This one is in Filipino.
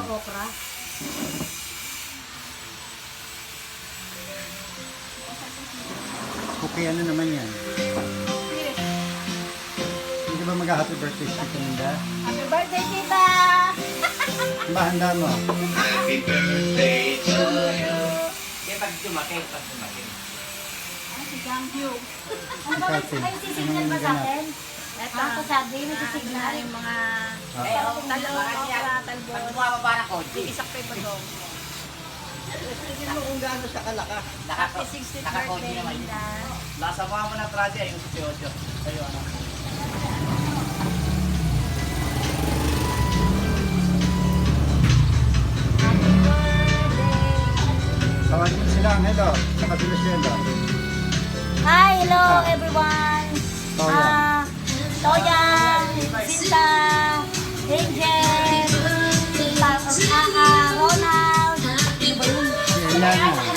okra. Okay, ano naman yan? Hindi ba mag-happy birthday si Kaninda? Happy birthday, tita! Mahanda mo. Happy birthday to you. Kaya pag dumating. Ano si Jampyo? Ano ba? Ikaw, May sisignal ba sa atin? Ito. Ako sabi, may Tignan sisignal. yung mga Talong, okra, Pag talbos. bumababa na konti. isak pa yung bagong. Tignan mo kung gaano siya kalaka. Happy 60th Nakakonti birthday, naman yun. Linda. Nasa mga mo ng trade ay yung 18. Sa'yo ano. Happy birthday. Tawagin mo sila ang hello. Sa kabila siya hello. Hi, hello everyone! Toya. Toya, Sinta, Angel, Ronald, Si Eliana.